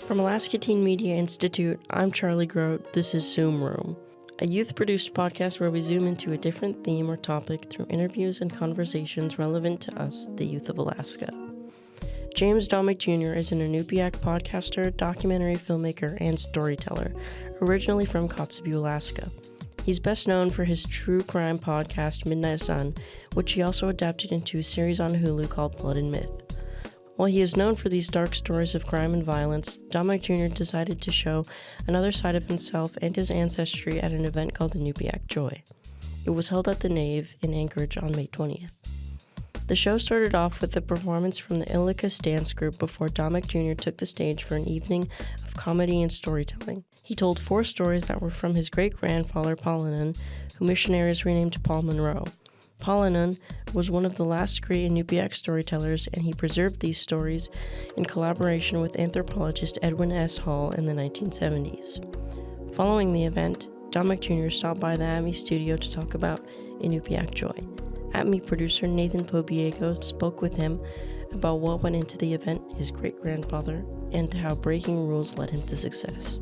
From Alaska Teen Media Institute, I'm Charlie Grote. This is Zoom Room, a youth-produced podcast where we zoom into a different theme or topic through interviews and conversations relevant to us, the youth of Alaska. James Dommek Jr. is an Inupiaq podcaster, documentary filmmaker, and storyteller, originally from Kotzebue, Alaska. He's best known for his true crime podcast, Midnight Sun, which he also adapted into a series on Hulu called Blood and Myth. While he is known for these dark stories of crime and violence, Dommek Jr. decided to show another side of himself and his ancestry at an event called Inupiaq Joy. It was held at the Nave in Anchorage on May 20th. The show started off with a performance from the Ilakus Dance Group before Dommek Jr. took the stage for an evening of comedy and storytelling. He told 4 stories that were from his great-grandfather Palangun, who missionaries renamed Paul Monroe. Palangun was one of the last great Inupiaq storytellers, and he preserved these stories in collaboration with anthropologist Edwin S. in the 1970s. Following the event, Dommek Jr. stopped by the ATMI studio to talk about Inupiaq Joy. ATMI producer Nathan Pobiego spoke with him about what went into the event, his great-grandfather, and how breaking rules led him to success.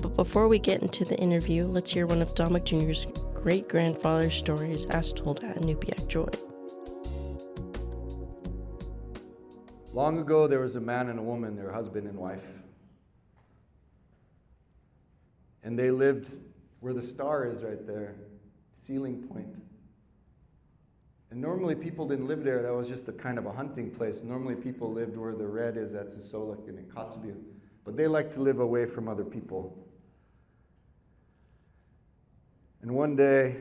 But before we get into the interview, let's hear one of Dommek Jr.'s great-grandfather's stories as told at Inupiaq Joy. Long ago, there was a man and a woman, their husband and wife. And they lived where the star is right there, ceiling point. And normally people didn't live there. That was just a kind of a hunting place. Normally people lived where the red is at Sisolak and in Kotzebue. But they liked to live away from other people. And one day,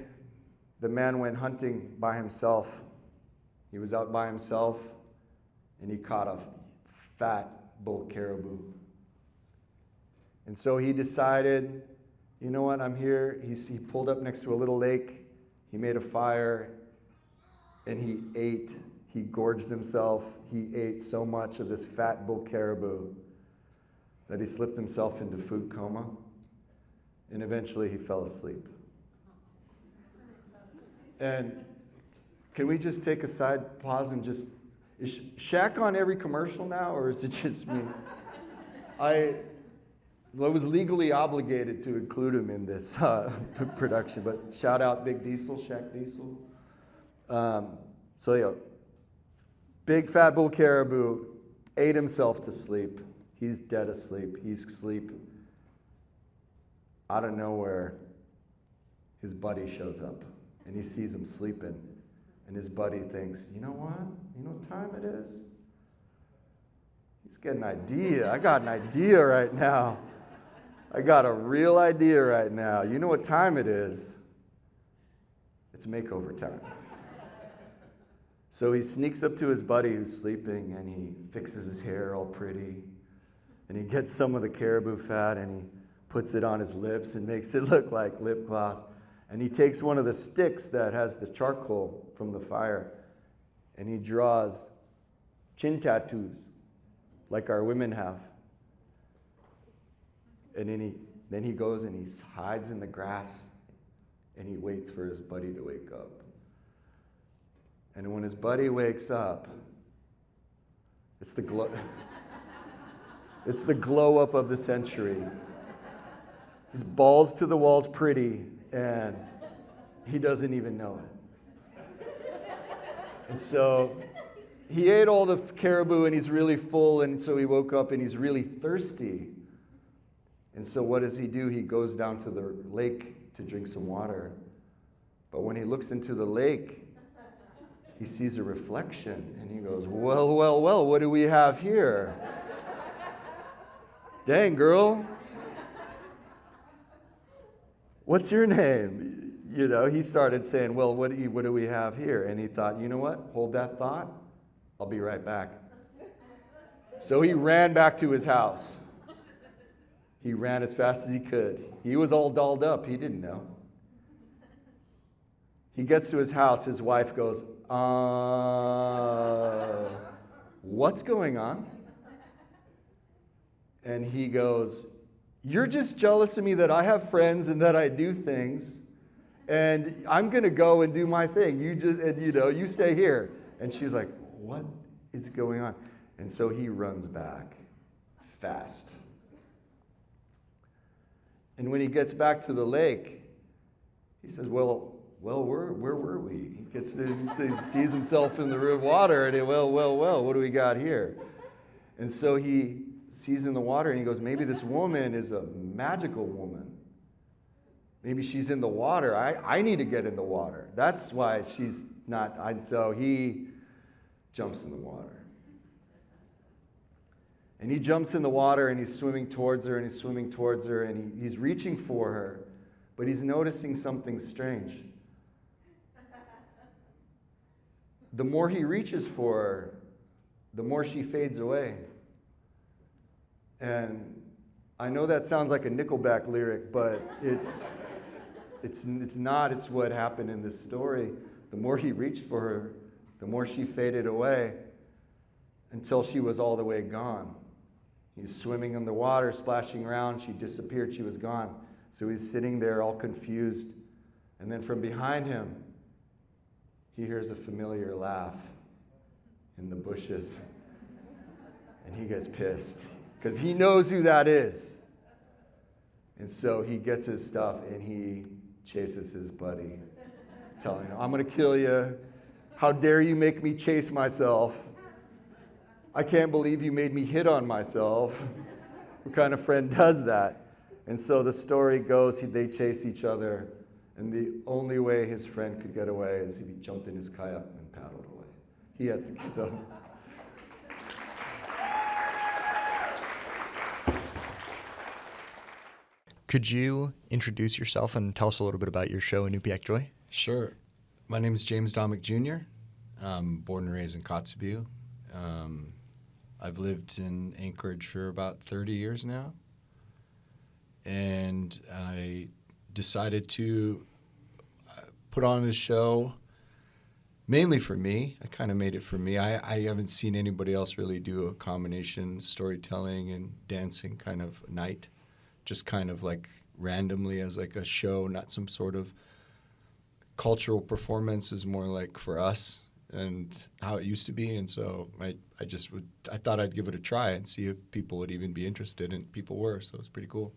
the man went hunting by himself. He was out by himself, and he caught a fat bull caribou. And so he decided, you know what, I'm here. He pulled up next to a little lake. He made a fire, and he gorged himself. He ate so much of this fat bull caribou that he slipped himself into food coma, and eventually he fell asleep. And can we just take a side pause and just, is Shaq on every commercial now, or is it just me? I was legally obligated to include him in this production, but shout out Big Diesel, Shaq Diesel. Big fat bull caribou ate himself to sleep. He's dead asleep. He's asleep. Out of nowhere, his buddy shows up. And he sees him sleeping, and his buddy thinks, you know what? You know what time it is? He's got an idea. I got an idea right now. I got a real idea right now. You know what time it is? It's makeover time. So he sneaks up to his buddy who's sleeping, and he fixes his hair all pretty, and he gets some of the caribou fat, and he puts it on his lips and makes it look like lip gloss. And he takes one of the sticks that has the charcoal from the fire, and he draws chin tattoos like our women have. And then he goes and he hides in the grass, and he waits for his buddy to wake up. And when his buddy wakes up, it's the glow it's the glow up of the century. His balls to the walls pretty, and he doesn't even know it. And so he ate all the caribou, and he's really full, and so he woke up and he's really thirsty. And so what does he do? He goes down to the lake to drink some water. But when he looks into the lake, he sees a reflection, and he goes, well, what do we have here? Dang, girl. What's your name? he started saying, well, what do we have here? And he thought, you know what? Hold that thought. I'll be right back. So he ran back to his house. He ran as fast as he could. He was all dolled up. He didn't know. He gets to his house. His wife goes, what's going on? And he goes, you're just jealous of me that I have friends and that I do things, and I'm going to go and do my thing. You stay here. And she's like, what is going on? And so he runs back fast. And when he gets back to the lake, he says, well, where were we? He sees himself in the water, and what do we got here? And so he sees in the water, and he goes, maybe this woman is a magical woman. Maybe she's in the water. I need to get in the water. That's why she's not. So he jumps in the water. And he jumps in the water, and he's swimming towards her, and he's reaching for her, but he's noticing something strange. The more he reaches for her, the more she fades away. And I know that sounds like a Nickelback lyric, but it's not. It's what happened in this story. The more he reached for her, the more she faded away until she was all the way gone. He was swimming in the water, splashing around. She disappeared. She was gone. So he's sitting there all confused. And then from behind him, he hears a familiar laugh in the bushes. And he gets pissed because he knows who that is. And so he gets his stuff and he chases his buddy, telling him, I'm going to kill you. How dare you make me chase myself? I can't believe you made me hit on myself. What kind of friend does that? And so the story goes, they chase each other, and the only way his friend could get away is if he jumped in his kayak and paddled away. He had to, so. Could you introduce yourself and tell us a little bit about your show, Inupiaq Joy? Sure. My name is Dommek Jr. I'm born and raised in Kotzebue. I've lived in Anchorage for about 30 years now. And I decided to put on this show mainly for me. I kind of made it for me. I haven't seen anybody else really do a combination storytelling and dancing kind of night, just kind of like randomly as like a show, not some sort of cultural performance, is more like for us and how it used to be. And so I thought I'd give it a try and see if people would even be interested, and people were, so it's pretty cool.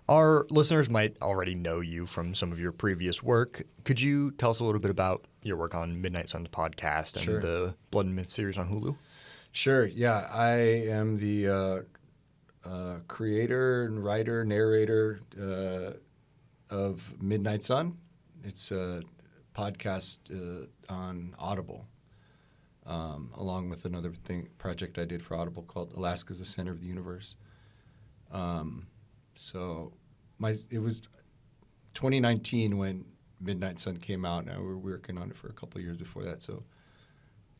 Our listeners might already know you from some of your previous work. Could you tell us a little bit about your work on Midnight Suns podcast and Sure. the Blood and Myth series on Hulu? Sure, yeah. I am the creator and writer, narrator of Midnight Sun. It's a podcast on Audible, along with another project I did for Audible called Alaska's the Center of the Universe. So it was 2019 when Midnight Sun came out, and we were working on it for a couple of years before that. So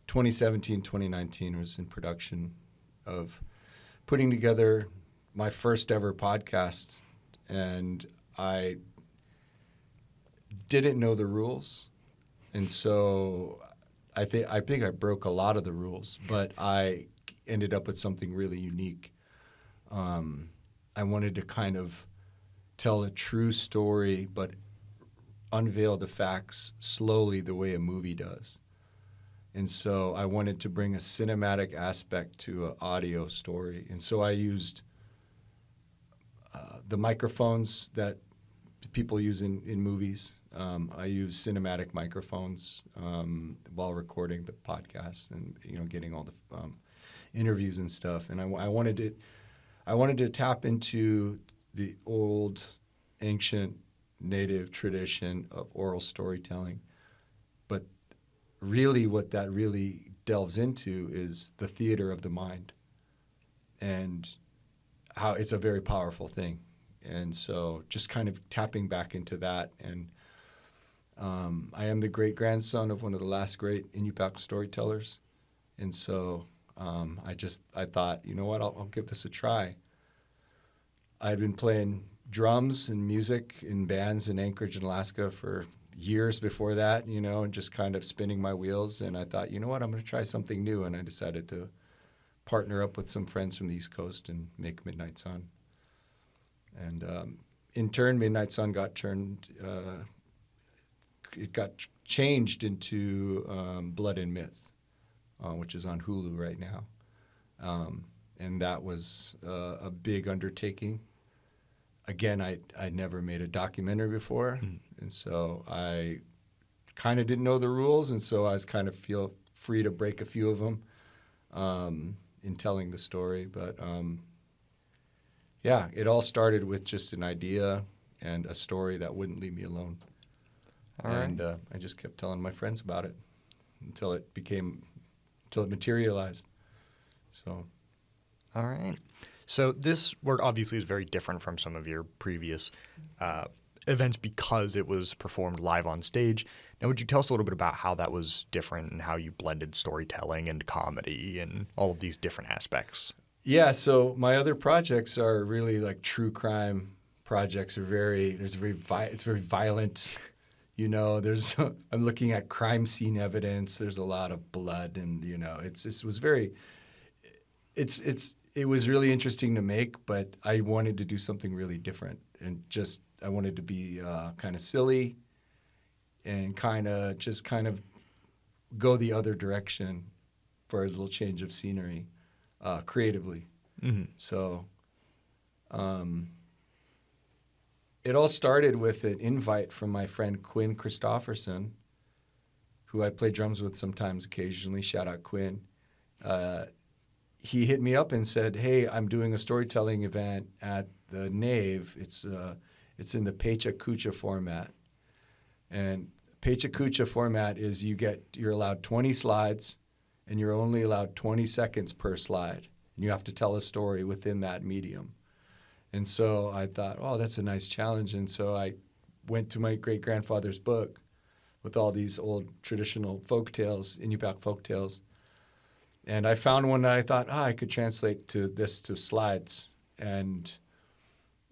2017, 2019 was in production of putting together my first ever podcast, and I didn't know the rules, and so I think I broke a lot of the rules, but I ended up with something really unique. I wanted to kind of tell a true story, but unveil the facts slowly the way a movie does. And so I wanted to bring a cinematic aspect to an audio story. And so I used the microphones that people use in movies. I used cinematic microphones while recording the podcast and getting all the interviews and stuff. And I wanted to tap into the old, ancient, native tradition of oral storytelling. But really what that really delves into is the theater of the mind and how it's a very powerful thing. And so just kind of tapping back into that and I am the great-grandson of one of the last great Inupiaq storytellers. And so I thought, you know what, I'll give this a try. I'd been playing drums and music in bands in Anchorage and Alaska for years before that, and just kind of spinning my wheels. And I thought, you know what, I'm going to try something new. And I decided to partner up with some friends from the East Coast and make Midnight Sun. And in turn, Midnight Sun got changed into Blood and Myth, which is on Hulu right now. And that was a big undertaking. Again, I never made a documentary before, and so I kind of didn't know the rules, and so I was kind of feel free to break a few of them in telling the story. But yeah, it all started with just an idea and a story that wouldn't leave me alone. All and right. I just kept telling my friends about it until it materialized. So. All right. So this work obviously is very different from some of your previous events because it was performed live on stage. Now, would you tell us a little bit about how that was different and how you blended storytelling and comedy and all of these different aspects? Yeah, so my other projects are really like true crime projects. It's very violent. I'm looking at crime scene evidence. There's a lot of blood, and it was really interesting to make, but I wanted to do something really different, and I wanted to be kind of silly and kind of go the other direction for a little change of scenery creatively. Mm-hmm. So it all started with an invite from my friend Quinn Christofferson, who I play drums with sometimes occasionally. Shout out Quinn. He hit me up and said, "Hey, I'm doing a storytelling event at the Nave. It's in the Pecha Kucha format." And Pecha Kucha format is you're allowed 20 slides, and you're only allowed 20 seconds per slide. And you have to tell a story within that medium. And so I thought, oh, that's a nice challenge. And so I went to my great-grandfather's book with all these old traditional folk tales, Inupiaq folk tales. And I found one that I thought, I could translate to slides and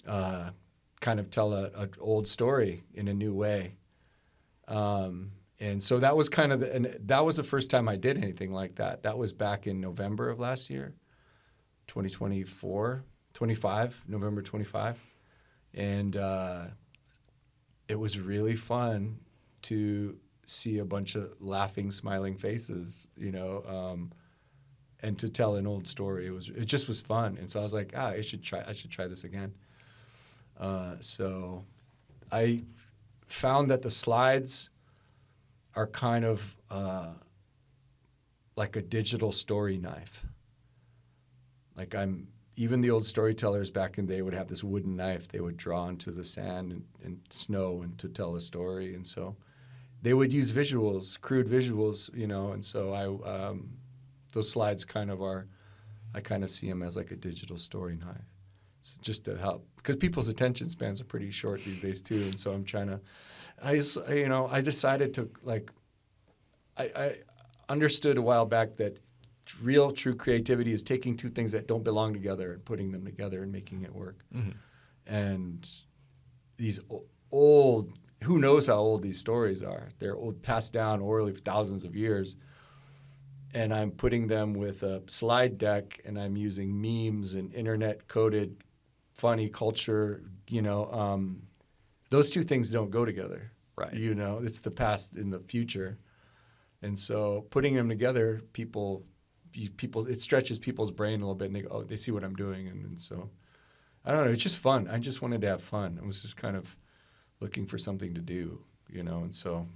kind of tell an old story in a new way. And so that was that was the first time I did anything like that. That was back in November of last year, 25, November 25. And it was really fun to see a bunch of laughing, smiling faces, and to tell an old story. It just was fun. And so I was like, I should try this again. So I found that the slides are kind of like a digital story knife. Like even the old storytellers back in the day would have this wooden knife they would draw into the sand and snow and to tell a story. And so they would use visuals, crude visuals, and so those slides I kind of see them as like a digital story knife. So just to help, because people's attention spans are pretty short these days too. And so I decided to I understood a while back that real true creativity is taking two things that don't belong together and putting them together and making it work. Mm-hmm. And these old, who knows how old these stories are? They're old, passed down orally for thousands of years. And I'm putting them with a slide deck, and I'm using memes and internet-coded funny culture. Those two things don't go together. Right. It's the past and the future. And so putting them together, it stretches people's brain a little bit, and they go, oh, they see what I'm doing. And so, I don't know, it's just fun. I just wanted to have fun. I was just kind of looking for something to do, and so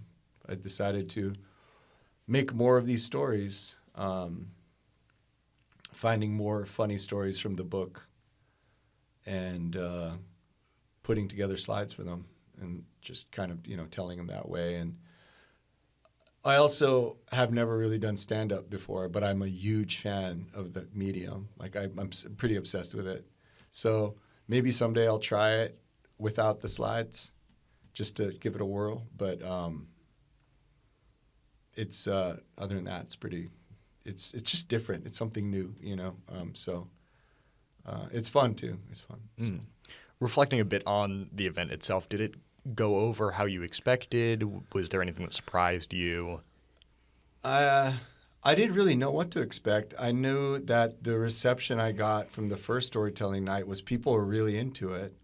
I decided to make more of these stories, finding more funny stories from the book and putting together slides for them and just kind of, telling them that way. And I also have never really done stand-up before, but I'm a huge fan of the medium. Like I'm pretty obsessed with it. So maybe someday I'll try it without the slides just to give it a whirl. But it's other than that, it's pretty. It's just different. It's something new, So it's fun too. It's fun. Mm. Reflecting a bit on the event itself, did it go over how you expected? Was there anything that surprised you? I didn't really know what to expect. I knew that the reception I got from the first storytelling night was people were really into it.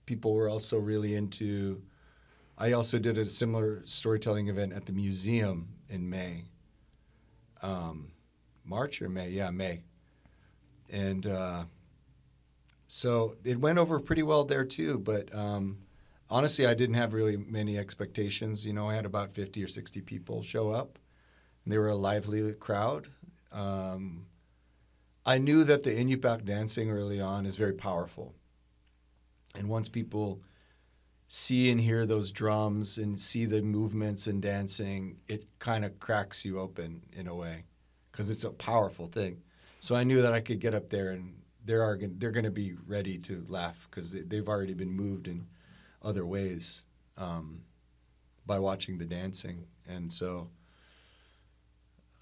People were also really into. I also did a similar storytelling event at the museum in May. March or May? Yeah, May. And so it went over pretty well there too. But honestly, I didn't have really many expectations. I had about 50 or 60 people show up. And they were a lively crowd. I knew that the Inupiaq dancing early on is very powerful. And once people see and hear those drums and see the movements and dancing, it kind of cracks you open in a way because it's a powerful thing. So I knew that I could get up there and they're going to be ready to laugh because they've already been moved in other ways by watching the dancing. And so,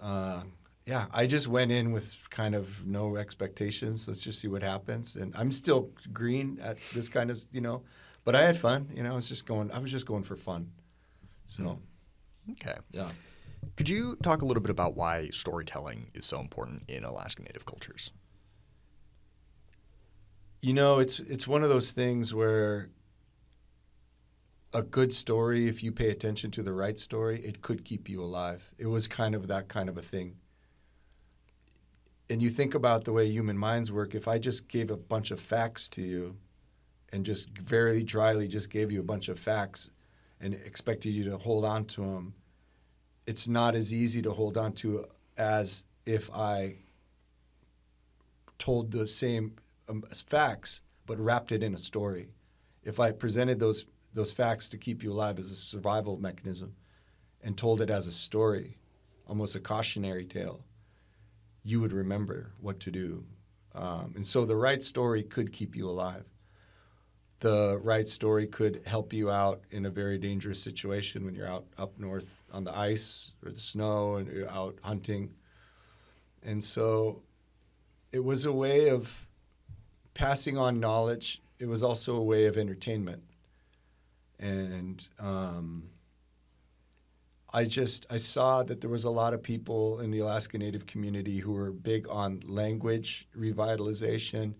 I just went in with kind of no expectations. Let's just see what happens. And I'm still green at this kind of, but I had fun. I was just going for fun. So, okay. Yeah. Could you talk a little bit about why storytelling is so important in Alaska Native cultures? It's one of those things where a good story, if you pay attention to the right story, it could keep you alive. It was kind of that kind of a thing. And you think about the way human minds work. If I just gave a bunch of facts to you and just very dryly just gave you a bunch of facts and expected you to hold on to them, it's not as easy to hold on to as if I told the same facts but wrapped it in a story. If I presented those facts to keep you alive as a survival mechanism and told it as a story, almost a cautionary tale, you would remember what to do. And so the right story could keep you alive. The right story could help you out in a very dangerous situation when you're out up north on the ice or the snow and you're out hunting. And so it was a way of passing on knowledge. It was also a way of entertainment. And I saw that there was a lot of people in the Alaska Native community who were big on language revitalization,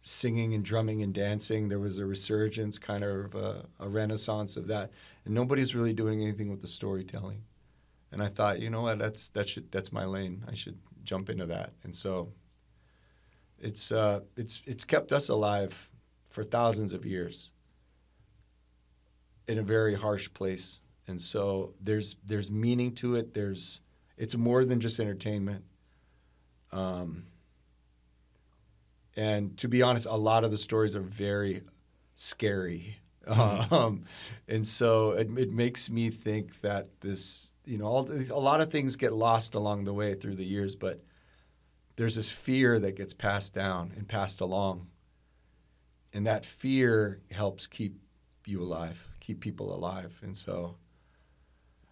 singing and drumming and dancing. There was a resurgence, kind of a renaissance of that. And nobody's really doing anything with the storytelling. And I thought, you know what, that's my lane. I should jump into that. And so it's kept us alive for thousands of years in a very harsh place. And so there's meaning to it. It's more than just entertainment. And to be honest, a lot of the stories are very scary. And so it makes me think that this, a lot of things get lost along the way through the years, but there's this fear that gets passed down and passed along. And that fear helps keep you alive, keep people alive. And so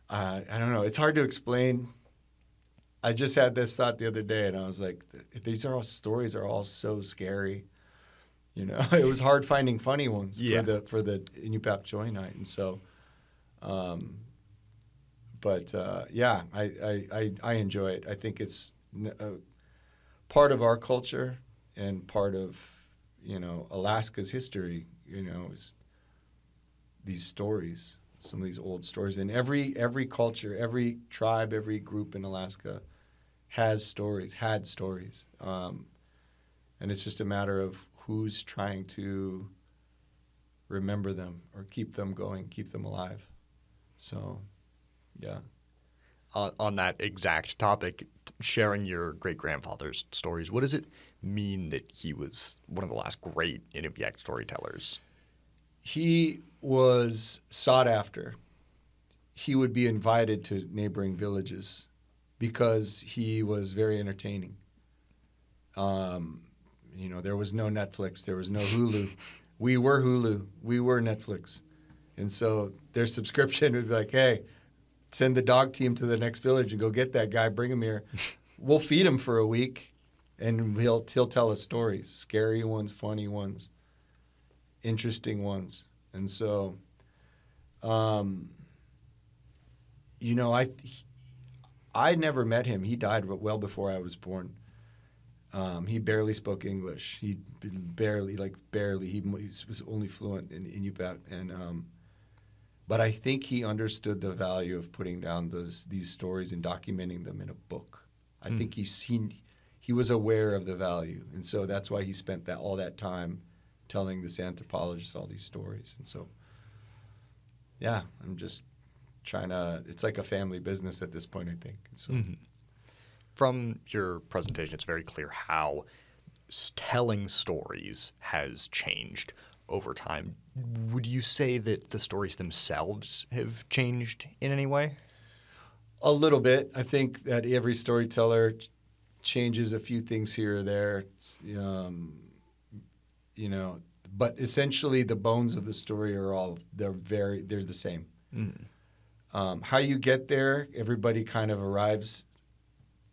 I don't know. It's hard to explain. I just had this thought the other day, and I was like, these stories are all so scary. It was hard finding funny ones for the Inupiaq Joy night. And so, I enjoy it. I think it's part of our culture and part of, Alaska's history, is these stories. Some of these old stories. And every culture, every tribe, every group in Alaska had stories. And it's just a matter of who's trying to remember them or keep them going, keep them alive. So, yeah. On that exact topic, sharing your great-grandfather's stories, what does it mean that he was one of the last great Inupiaq storytellers? He was sought after. He would be invited to neighboring villages because he was very entertaining. There was no Netflix, there was no Hulu. We were Hulu. We were Netflix. And so their subscription would be like, hey, send the dog team to the next village and go get that guy, bring him here. We'll feed him for a week, and he'll tell us stories, scary ones, funny ones, interesting ones. And so, you know, I never met him. He died well before I was born. He barely spoke English. He barely. He was only fluent in Inupiaq, and but I think he understood the value of putting down these stories and documenting them in a book. I think he was aware of the value, and so that's why he spent all that time telling this anthropologist all these stories. And so, yeah, I'm just trying to. It's like a family business at this point, I think. And so. Mm-hmm. From your presentation, it's very clear how telling stories has changed over time. Would you say that the stories themselves have changed in any way? A little bit. I think that every storyteller changes a few things here or there. You know, but essentially the bones of the story they're the same. Mm. How you get there, everybody kind of arrives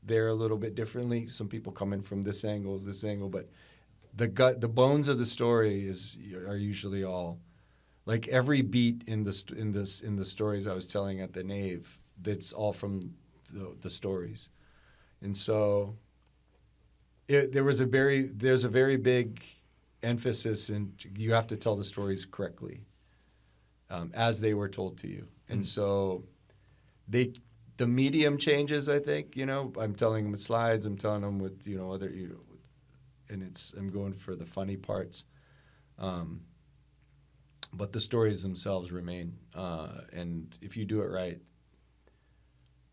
there a little bit differently. Some people come in from this angle, but the bones of the story are usually all like every beat in the stories I was telling at the Nave. That's all from the stories, and so there's a very big emphasis, and you have to tell the stories correctly, as they were told to you, and so the medium changes, I think. You know, I'm telling them with slides. I'm telling them with other and I'm going for the funny parts, but the stories themselves remain. And if you do it right,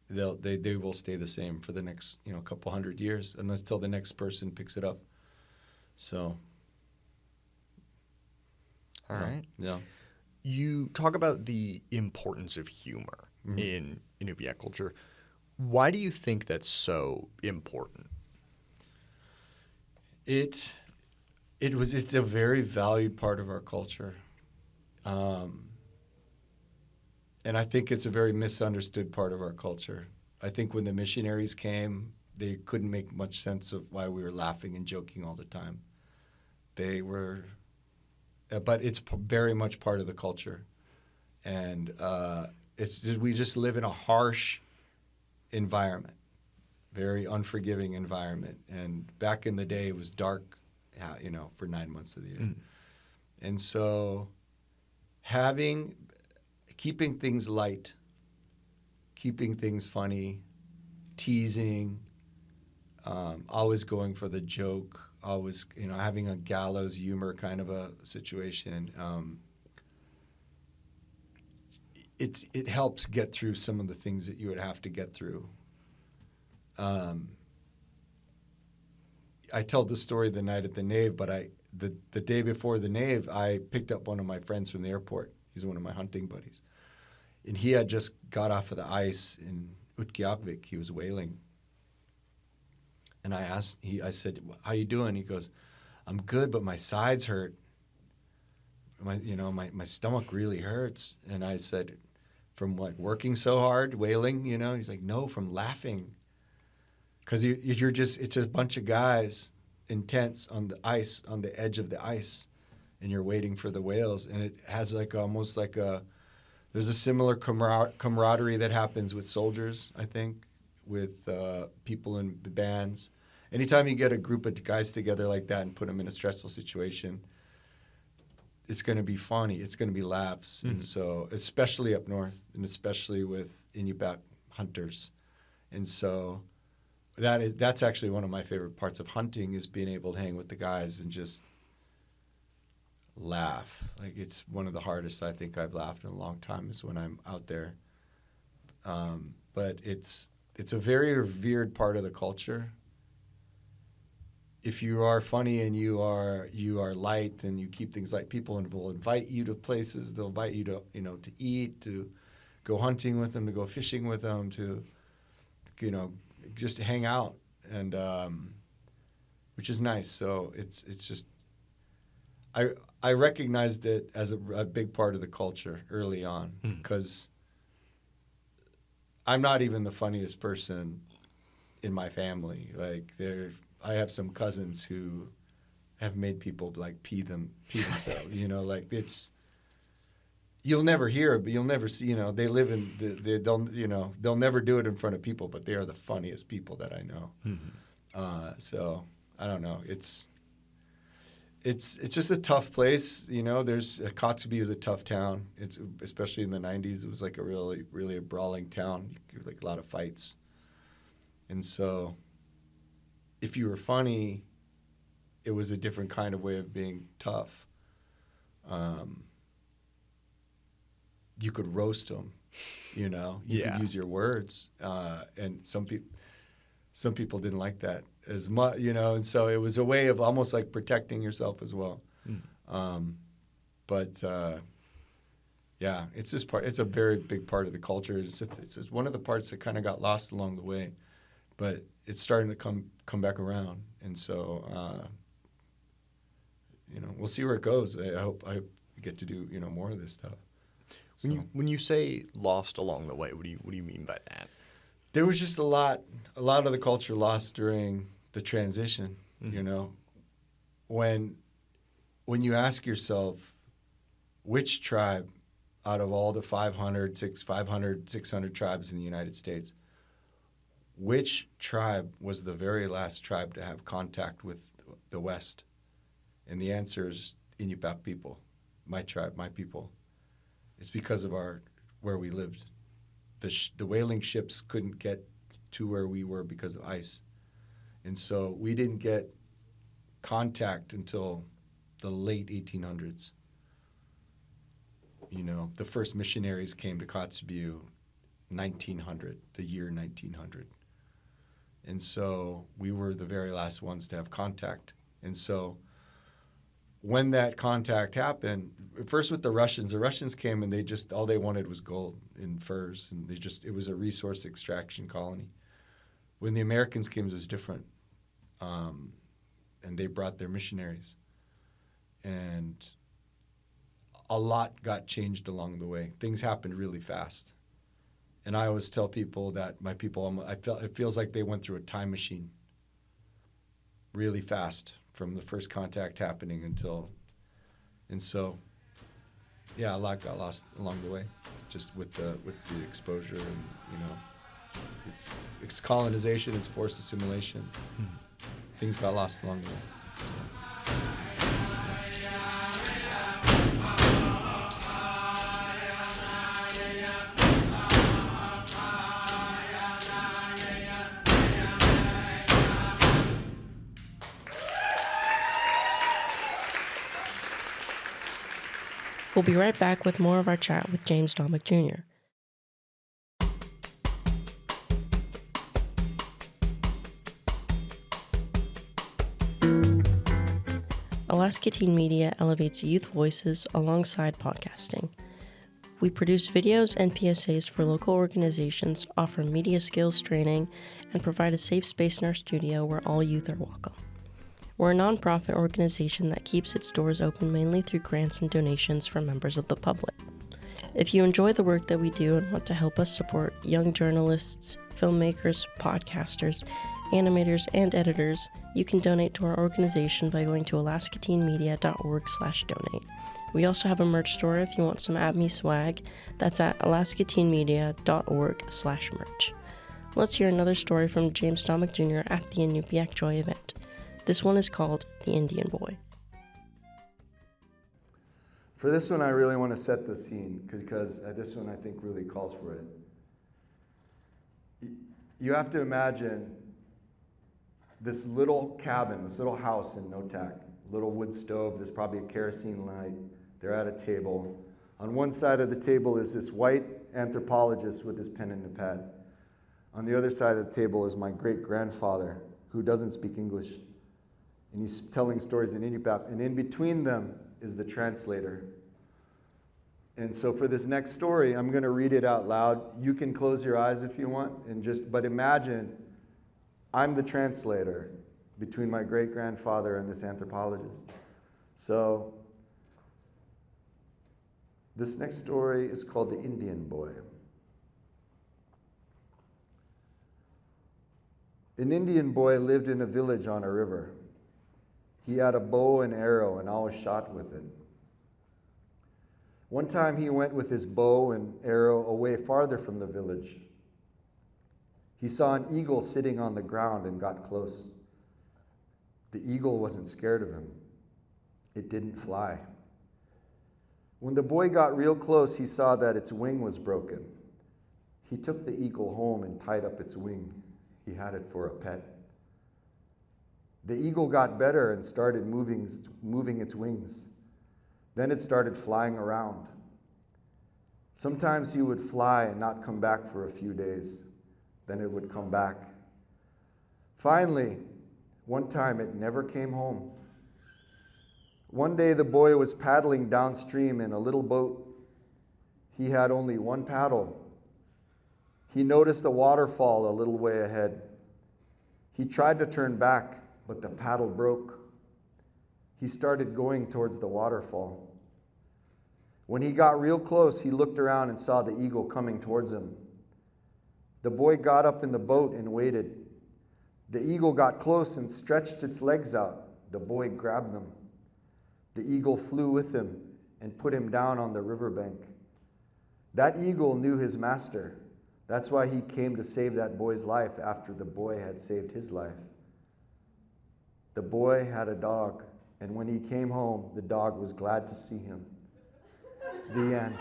they will stay the same for the next couple hundred years, until the next person picks it up. So, all right, yeah. You talk about the importance of humor in Inupiaq culture. Why do you think that's so important? It's a very valued part of our culture, and I think it's a very misunderstood part of our culture. I think when the missionaries came, they couldn't make much sense of why we were laughing and joking all the time. But it's very much part of the culture, and we just live in a harsh environment, very unforgiving environment. And back in the day, it was dark, for 9 months of the year. Mm. And so keeping things light, keeping things funny, teasing, always going for the joke, always, having a gallows humor kind of a situation, it helps get through some of the things that you would have to get through. I told the story the night at the Nave, but the day before the Nave, I picked up one of my friends from the airport. He's one of my hunting buddies. And he had just got off of the ice in Utqiagvik. He was whaling. And I said, "How you doing?" He goes, "I'm good, but my sides hurt. My stomach really hurts." And I said, "From like working so hard, whaling, He's like, "No, from laughing. Because it's a bunch of guys in tents on the ice, on the edge of the ice, and you're waiting for the whales. And it has there's a similar camaraderie that happens with soldiers, I think, with people in bands. Anytime you get a group of guys together like that and put them in a stressful situation, it's going to be funny. It's going to be laughs. Mm-hmm. And so, especially up north, and especially with Inupiaq hunters. And so that's actually one of my favorite parts of hunting, is being able to hang with the guys and just laugh. Like, it's one of the hardest I think I've laughed in a long time is when I'm out there. But it's a very revered part of the culture. If you are funny and you are light and you keep things light, people will invite you to places. They'll invite you to to eat, to go hunting with them, to go fishing with them, to just to hang out, and which is nice. So it's just, I recognized it as a big part of the culture early on because I'm not even the funniest person in my family. Like I have some cousins who have made people like pee themselves. You know, like you'll never hear it, but you'll never see. You know, they live they'll never do it in front of people, but they are the funniest people that I know. So I don't know. It's just a tough place. You know, Kotzebue is a tough town. It's especially in the 90s. It was like a really a brawling town. Like a lot of fights. And so if you were funny, it was a different kind of way of being tough. You could roast them, you know. You could use your words, and some people didn't like that as much, you know. And so it was a way of almost like protecting yourself as well. It's just it's a very big part of the culture. It's one of the parts that kind of got lost along the way, but it's starting to come back around. And so, we'll see where it goes. I hope get to do more of this stuff. When you say lost along the way, what do you mean by that? There was just a lot of the culture lost during the transition. You know, when you ask yourself, which tribe out of all the 500, 600 tribes in the United States, which tribe was the very last tribe to have contact with the West? And the answer is Inupiaq people, my tribe, my people. It's because of where we lived. The whaling ships couldn't get to where we were because of ice. And so we didn't get contact until the late 1800s. You know, the first missionaries came to Kotzebue 1900, the year 1900. And so we were the very last ones to have contact. And so when that contact happened, first with the Russians came and all they wanted was gold and furs, and it was a resource extraction colony. When the Americans came, it was different, and they brought their missionaries, and a lot got changed along the way. Things happened really fast, and I always tell people that my people, it feels like they went through a time machine, really fast. From the first contact happening and so, a lot got lost along the way, just with the exposure and it's colonization, it's forced assimilation. Things got lost along the way. So. We'll be right back with more of our chat with James Dommek Jr. Alaska Teen Media elevates youth voices alongside podcasting. We produce videos and PSAs for local organizations, offer media skills training, and provide a safe space in our studio where all youth are welcome. We're a nonprofit organization that keeps its doors open mainly through grants and donations from members of the public. If you enjoy the work that we do and want to help us support young journalists, filmmakers, podcasters, animators, and editors, you can donate to our organization by going to alaskateenmedia.org/donate. We also have a merch store if you want some @me swag. That's at alaskateenmedia.org/merch. Let's hear another story from James Dommek Jr. at the Inupiaq Joy event. This one is called The Indian Boy. For this one, I really want to set the scene because this one I think really calls for it. You have to imagine this little cabin, this little house in Notak, little wood stove, there's probably a kerosene light. They're at a table. On one side of the table is this white anthropologist with his pen and a pad. On the other side of the table is my great-grandfather who doesn't speak English. And he's telling stories in Inupiaq, and in between them is the translator. And so for this next story, I'm going to read it out loud. You can close your eyes if you want, but imagine I'm the translator between my great-grandfather and this anthropologist. So This next story is called The Indian Boy. An Indian boy lived in a village on a river. He had a bow and arrow and always shot with it. One time he went with his bow and arrow away farther from the village. He saw an eagle sitting on the ground and got close. The eagle wasn't scared of him. It didn't fly. When the boy got real close, he saw that its wing was broken. He took the eagle home and tied up its wing. He had it for a pet. The eagle got better and started moving its wings. Then it started flying around. Sometimes he would fly and not come back for a few days. Then it would come back. Finally, one time it never came home. One day the boy was paddling downstream in a little boat. He had only one paddle. He noticed a waterfall a little way ahead. He tried to turn back, but the paddle broke. He started going towards the waterfall. When he got real close, he looked around and saw the eagle coming towards him. The boy got up in the boat and waited. The eagle got close and stretched its legs out. The boy grabbed them. The eagle flew with him and put him down on the riverbank. That eagle knew his master. That's why he came to save that boy's life after the boy had saved his life. The boy had a dog, and when he came home, the dog was glad to see him. The end.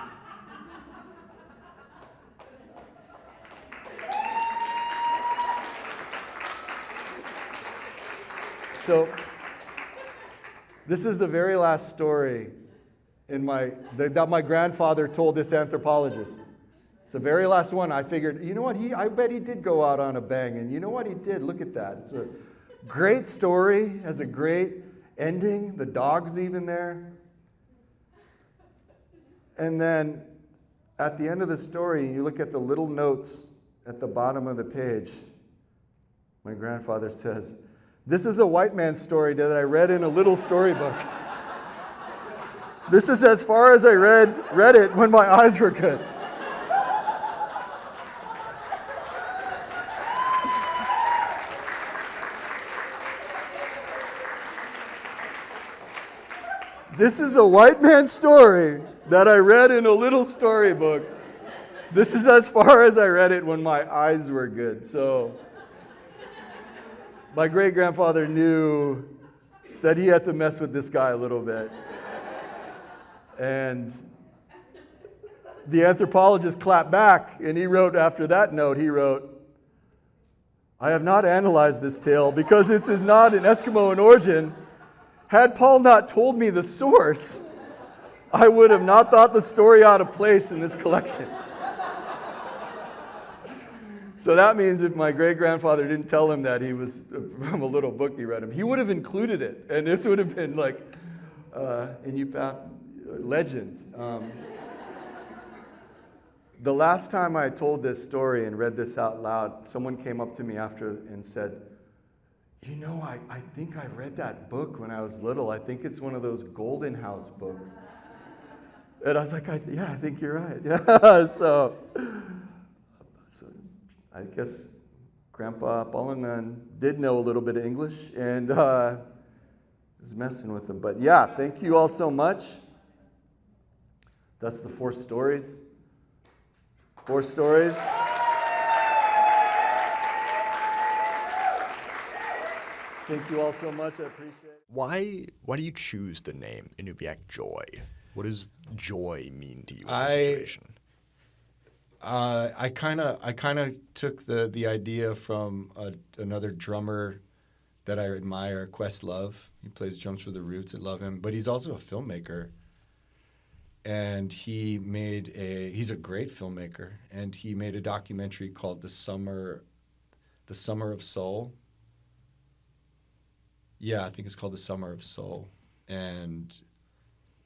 So, this is the very last story that my grandfather told this anthropologist. It's the very last one. I figured, you know what? I bet he did go out on a bang, and you know what he did? Look at that. It's a great story, has a great ending. The dog's even there. And then at the end of the story, you look at the little notes at the bottom of the page. My grandfather says, "This is a white man's story that I read in a little storybook. This is as far as I read it when my eyes were good." This is a white man's story that I read in a little storybook. This is as far as I read it when my eyes were good. So my great-grandfather knew that he had to mess with this guy a little bit. And the anthropologist clapped back, and he wrote after that note, "I have not analyzed this tale because it is not an Eskimo in origin. Had Paul not told me the source, I would have not thought the story out of place in this collection." So that means if my great-grandfather didn't tell him that he was from a little book he read him, he would have included it. And this would have been like Inupiaq legend. The last time I told this story and read this out loud, someone came up to me after and said, "You know, I think I read that book when I was little. I think it's one of those Golden House books." And I was like, "Yeah, I think you're right." Yeah, so I guess Grandpa Palangun did know a little bit of English and was messing with him. But yeah, thank you all so much. That's the 4 stories. 4 stories. Thank you all so much. I appreciate it. Why do you choose the name Inupiaq Joy? What does joy mean to you in this situation? I kind of took the idea from another drummer that I admire, Questlove. He plays drums for the Roots. I love him, but he's also a filmmaker. And he's a great filmmaker, and he made a documentary called The Summer of Soul. Yeah, I think it's called The Summer of Soul. And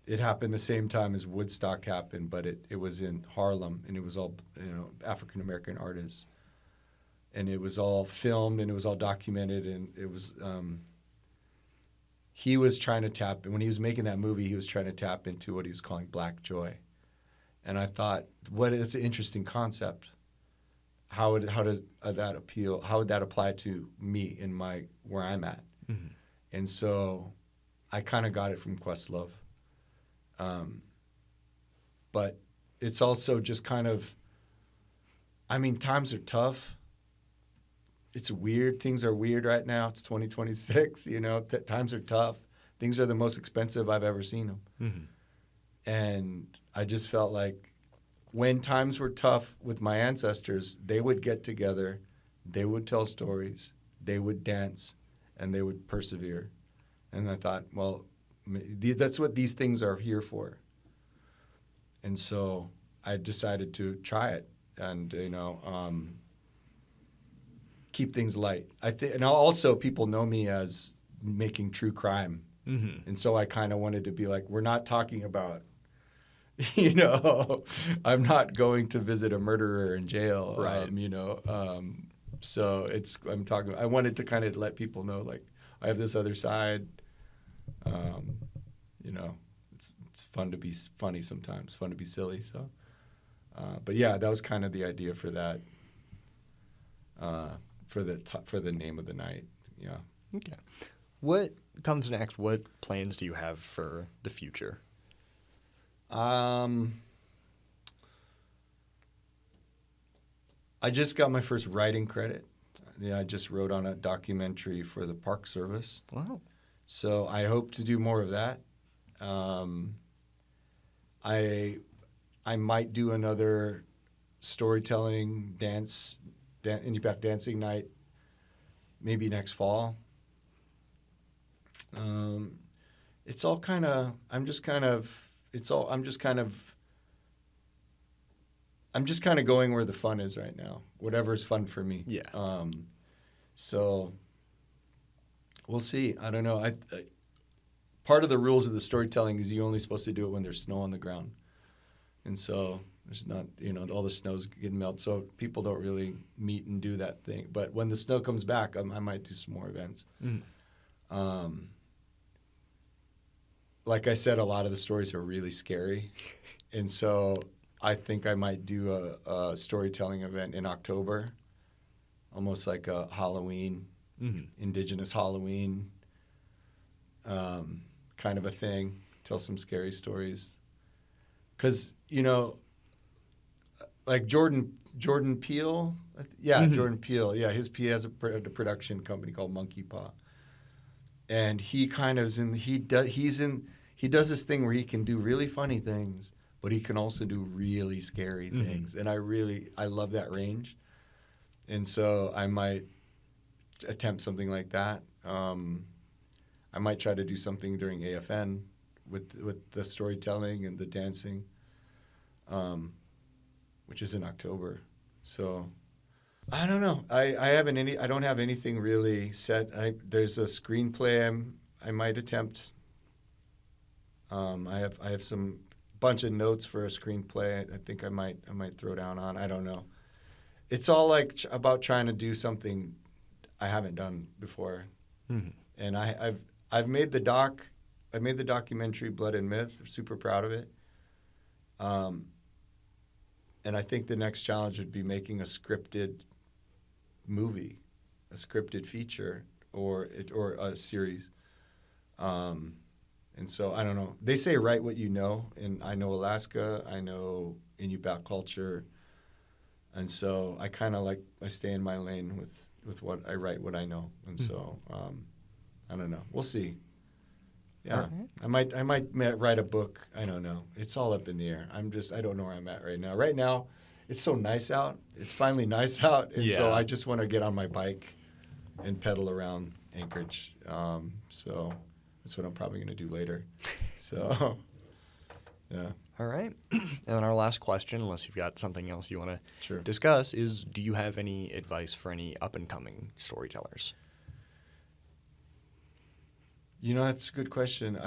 it happened the same time as Woodstock happened, but it was in Harlem, and it was all African-American artists. And it was all filmed, and it was all documented, and it was he was trying to when he was making that movie, he was trying to tap into what he was calling Black joy. And I thought, it's an interesting concept. How does that appeal? How would that apply to me in where I'm at? Mm-hmm. And so I kind of got it from Questlove. But it's also just kind of, I mean, times are tough. It's weird. Things are weird right now. It's 2026, times are tough. Things are the most expensive I've ever seen them. Mm-hmm. And I just felt like when times were tough with my ancestors, they would get together, they would tell stories, they would dance, and they would persevere. And I thought, well, that's what these things are here for. And so I decided to try it and, keep things light. And also people know me as making true crime. Mm-hmm. And so I kind of wanted to be like, we're not talking about, I'm not going to visit a murderer in jail, right. So I wanted to kind of let people know, like, I have this other side. It's fun to be funny sometimes, fun to be silly. So, but yeah, that was kind of the idea for that, for the name of the night. Yeah. Okay. What comes next? What plans do you have for the future? I just got my first writing credit. Yeah, I just wrote on a documentary for the Park Service. Wow. So I hope to do more of that. I might do another storytelling Inupiaq dancing night, maybe next fall. It's all kind of. I'm just kind of going where the fun is right now. Whatever's fun for me. Yeah. So we'll see. I don't know. I part of the rules of the storytelling is you're only supposed to do it when there's snow on the ground, and so there's not. All the snow's getting melted, so people don't really meet and do that thing. But when the snow comes back, I might do some more events. Mm. Like I said, a lot of the stories are really scary, and so I think I might do a storytelling event in October, almost like a Halloween, Indigenous Halloween kind of a thing, tell some scary stories. Because, like Jordan Peele, Jordan Peele, he has a production company called Monkey Paw. And he kind of he does this thing where he can do really funny things, but he can also do really scary things. And I love that range. And so I might attempt something like that. I might try to do something during AFN with the storytelling and the dancing, which is in October. So I don't know. I don't have anything really set. There's a screenplay I might attempt. I have some bunch of notes for a screenplay. I think I might throw down on. I don't know. It's all like about trying to do something I haven't done before. Mm-hmm. And I've made the documentary Blood and Myth. I'm super proud of it. And I think the next challenge would be making a scripted movie, a scripted feature, or a series. And so I don't know. They say write what you know, and I know Alaska, I know Inupiaq culture, and so I kind of I stay in my lane with what I write, what I know, and so I don't know. We'll see. Yeah, right. I might write a book. I don't know. It's all up in the air. I don't know where I'm at right now. Right now, it's so nice out. It's finally nice out, and so I just want to get on my bike and pedal around Anchorage. So that's what I'm probably going to do later. So, yeah. All right. And our last question, unless you've got something else you want to Sure. discuss, is do you have any advice for any up-and-coming storytellers? That's a good question.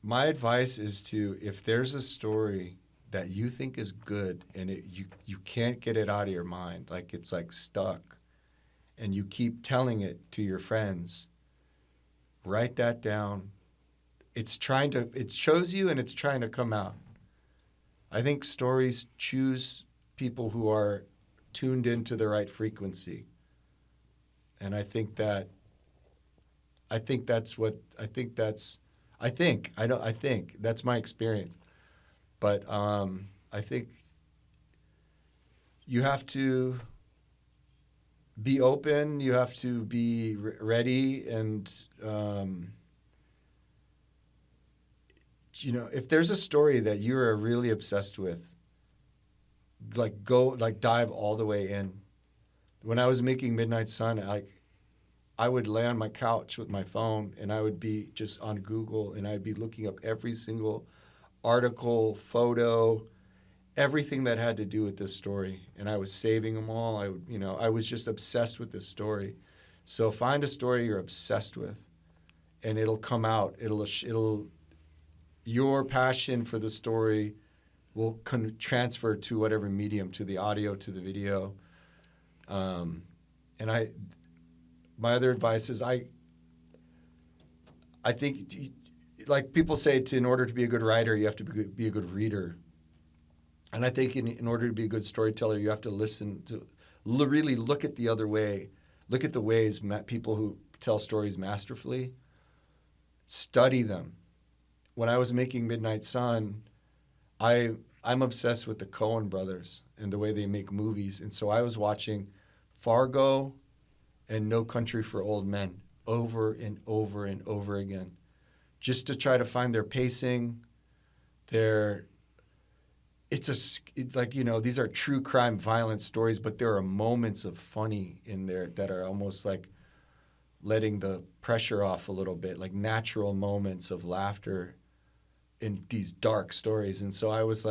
My advice is if there's a story that you think is good and you can't get it out of your mind, like it's like stuck, and you keep telling it to your friends, write that down. It shows you and it's trying to come out. I think stories choose people who are tuned into the right frequency. And I think that's my experience. But I think you have to be open, you have to be ready, and if there's a story that you're really obsessed with, dive all the way in. When I was making Midnight Sun, I would lay on my couch with my phone, and I would be just on Google, and I'd be looking up every single article, photo, everything that had to do with this story, and I was saving them all. I was just obsessed with this story. So find a story you're obsessed with, and it'll come out. Your passion for the story will transfer to whatever medium, to the audio, to the video. My other advice is I think, like people say, in order to be a good writer, you have to be a good reader. And I think in order to be a good storyteller, you have to listen to, really look at the other way, look at the ways people who tell stories masterfully, study them. When I was making Midnight Sun, I'm obsessed with the Coen brothers and the way they make movies. And so I was watching Fargo and No Country for Old Men over and over and over again, just to try to find their pacing, these are true crime violent stories, but there are moments of funny in there that are almost like letting the pressure off a little bit, like natural moments of laughter in these dark stories. And so I was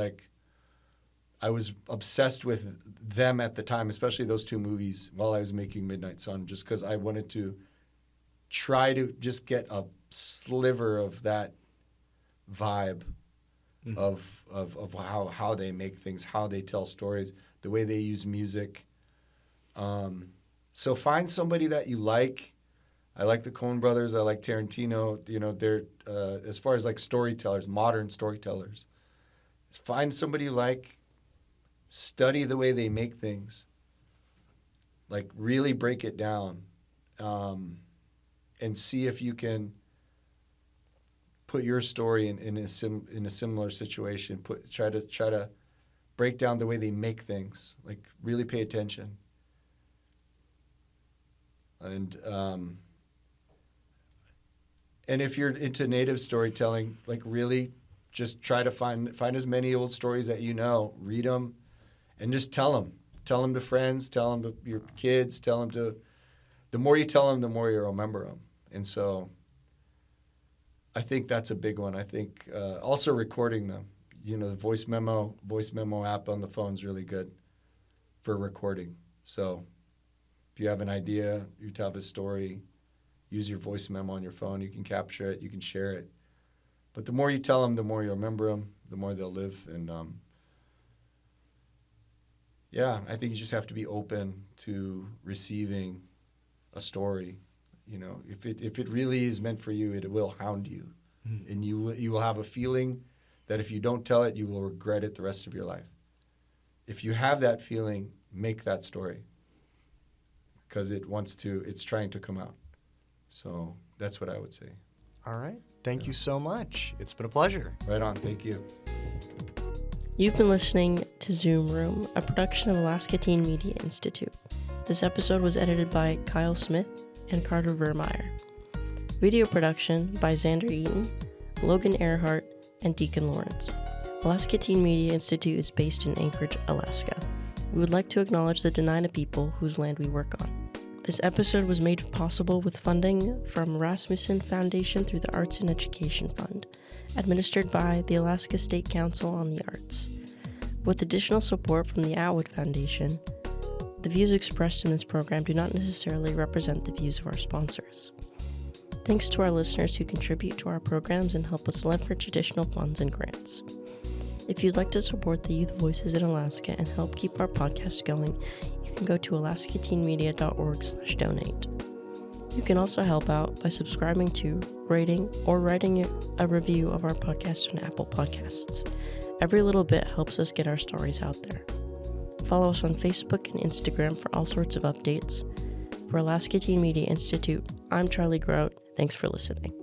obsessed with them at the time, especially those two movies while I was making Midnight Sun, just because I wanted to try to just get a sliver of that vibe of how they make things, how they tell stories, the way they use music. So find somebody that you like. I like the Coen brothers. I like Tarantino. They're as far as like storytellers, modern storytellers. Find somebody you like. Study the way they make things. Like really break it down, and see if you can put your story in a similar situation. Try to break down the way they make things. Like really pay attention. And if you're into native storytelling, like really just try to find as many old stories that you know, read them, and just tell them. Tell them to friends, tell them to your kids, tell them to... The more you tell them, the more you remember them. And so I think that's a big one. I think also recording them. The voice memo app on the phone is really good for recording. So if you have an idea, you tell a story, use your voice memo on your phone. You can capture it. You can share it. But the more you tell them, the more you remember them, the more they'll live. And I think you just have to be open to receiving a story. If it really is meant for you, it will hound you. Mm-hmm. And you will have a feeling that if you don't tell it, you will regret it the rest of your life. If you have that feeling, make that story. Because it's trying to come out. So that's what I would say. All right. Thank you so much. It's been a pleasure. Right on. Thank you. You've been listening to Zoom Room, a production of Alaska Teen Media Institute. This episode was edited by Kyle Smith and Carter Vermeyer. Video production by Xander Eaton, Logan Earhart, and Deacon Lawrence. Alaska Teen Media Institute is based in Anchorage, Alaska. We would like to acknowledge the Dena'ina people whose land we work on. This episode was made possible with funding from Rasmussen Foundation through the Arts and Education Fund, administered by the Alaska State Council on the Arts. With additional support from the Atwood Foundation, the views expressed in this program do not necessarily represent the views of our sponsors. Thanks to our listeners who contribute to our programs and help us leverage additional funds and grants. If you'd like to support the youth voices in Alaska and help keep our podcast going, you can go to alaskateenmedia.org/donate. You can also help out by subscribing to, rating, or writing a review of our podcast on Apple Podcasts. Every little bit helps us get our stories out there. Follow us on Facebook and Instagram for all sorts of updates. For Alaska Teen Media Institute, I'm Charlie Grout. Thanks for listening.